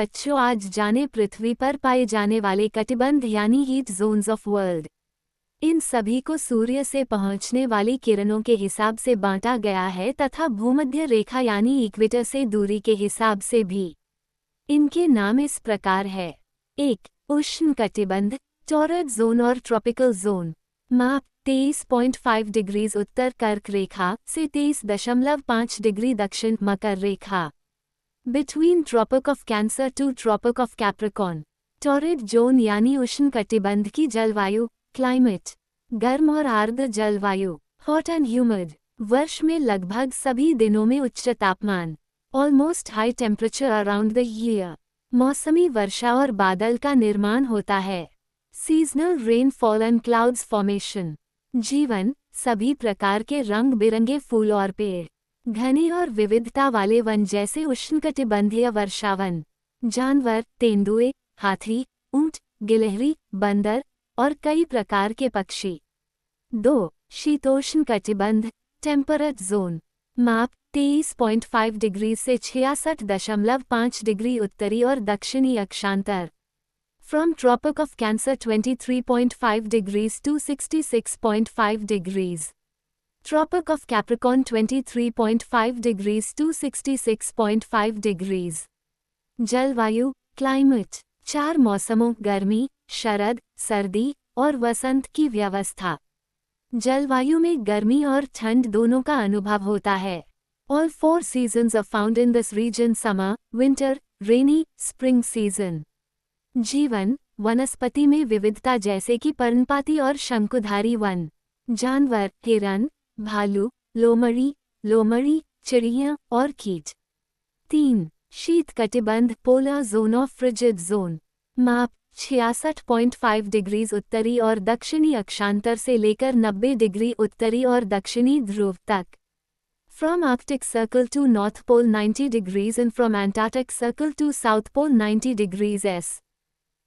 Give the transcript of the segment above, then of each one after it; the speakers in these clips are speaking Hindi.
बच्चों, आज जाने पृथ्वी पर पाए जाने वाले कटिबंध यानी हीट जोन्स ऑफ वर्ल्ड। इन सभी को सूर्य से पहुंचने वाली किरणों के हिसाब से बांटा गया है तथा भूमध्य रेखा यानी इक्वेटर से दूरी के हिसाब से भी। इनके नाम इस प्रकार है। 1. उष्ण कटिबंध, टॉरड जोन और ट्रॉपिकल जोन। माप 23.5 डिग्रीज उत्तर कर्क रेखा से 23.5 डिग्री दक्षिण मकर रेखा। Between tropic of cancer to tropic of capricorn. Torrid zone यानी उष्ण कटिबंध की जलवायु, क्लाइमेट, गर्म और आर्द्र जलवायु, हॉट एंड ह्यूमिड। वर्ष में लगभग सभी दिनों में उच्च तापमान, almost high temperature around the year. मौसमी वर्षा और बादल का निर्माण होता है। Seasonal rainfall and clouds formation. जीवन, सभी प्रकार के रंग बिरंगे फूल और पेड़, घने और विविधता वाले वन जैसे उष्णकटिबंधीय वर्षावन। जानवर, तेंदुए, हाथी, ऊंट, गिलहरी, बंदर और कई प्रकार के पक्षी। 2. शीतोष्ण कटिबंध, टेम्परेट जोन। माप 23.5 डिग्री से 66.5 डिग्री उत्तरी और दक्षिणी अक्षांतर। From Tropic of Cancer 23.5 degrees to 66.5 degrees. Tropic of Capricorn 23.5 degrees to 66.5 degrees. जलवायु, क्लाइमेट, 4 मौसमों गर्मी, शरद, सर्दी और वसंत की व्यवस्था। जलवायु में गर्मी और ठंड दोनों का अनुभव होता है। All 4 seasons are found in this region: summer, winter, rainy, spring season. जीवन, वनस्पति में विविधता जैसे कि पर्णपाती और शंकुधारी वन। जानवर, हिरन, भालू, लोमड़ी, चिड़िया और कीट। 3. शीत कटिबंध, polar zone of frigid zone. माप 66.5 डिग्रीज उत्तरी और दक्षिणी अक्षांतर से लेकर 90 डिग्री उत्तरी और दक्षिणी ध्रुव तक। From Arctic Circle to North Pole 90 degrees and from Antarctic Circle to South Pole 90 degrees S.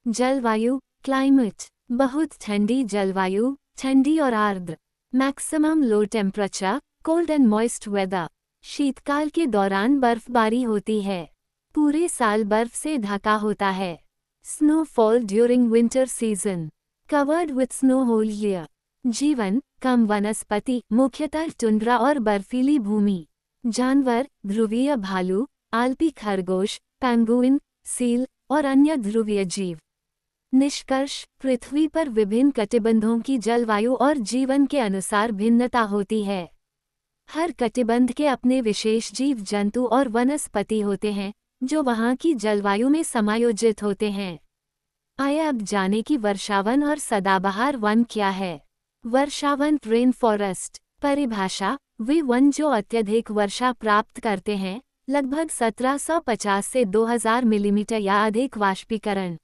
जलवायु, क्लाइमेट, बहुत ठंडी जलवायु, ठंडी और आर्द्र। Maximum low temperature, cold and moist weather. शीतकाल के दौरान बर्फबारी होती है। पूरे साल बर्फ से ढका होता है। Snowfall during winter season. Covered with snow whole year. जीवन, कम वनस्पति, मुख्यतः टुंड्रा और बर्फीली भूमि। जानवर, ध्रुवीय भालू, आल्पी खरगोश, पेंगुइन, सील और अन्य ध्रुवीय जीव। निष्कर्ष, पृथ्वी पर विभिन्न कटिबंधों की जलवायु और जीवन के अनुसार भिन्नता होती है। हर कटिबंध के अपने विशेष जीव जंतु और वनस्पति होते हैं जो वहाँ की जलवायु में समायोजित होते हैं। आइए अब जाने कि वर्षावन और सदाबहार वन क्या है। वर्षावन, रेन फॉरेस्ट। परिभाषा, वे वन जो अत्यधिक वर्षा प्राप्त करते हैं, लगभग 1750 से 2000 मिलीमीटर या अधिक वाष्पीकरण।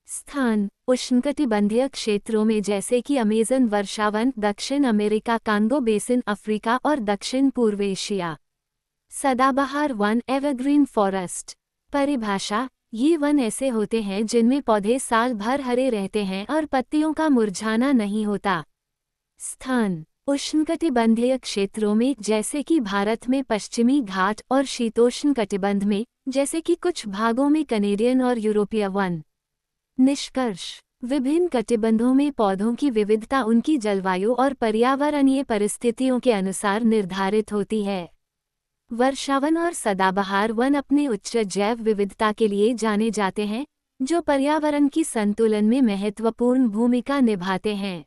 स्थान, उष्णकटिबंधीय क्षेत्रों में जैसे कि अमेज़न वर्षावन, दक्षिण अमेरिका, कांगो बेसिन, अफ्रीका और दक्षिण पूर्व एशिया। सदाबहार वन, एवरग्रीन फॉरेस्ट। परिभाषा, ये वन ऐसे होते हैं जिनमें पौधे साल भर हरे रहते हैं और पत्तियों का मुरझाना नहीं होता। स्थान, उष्णकटिबंधीय क्षेत्रों में जैसे कि भारत में पश्चिमी घाट और शीतोष्ण कटिबंध में जैसे कि कुछ भागों में कनेडियन और यूरोपीय वन। निष्कर्ष, विभिन्न कटिबंधों में पौधों की विविधता उनकी जलवायु और पर्यावरणीय परिस्थितियों के अनुसार निर्धारित होती है। वर्षावन और सदाबहार वन अपने उच्च जैव विविधता के लिए जाने जाते हैं, जो पर्यावरण की संतुलन में महत्वपूर्ण भूमिका निभाते हैं।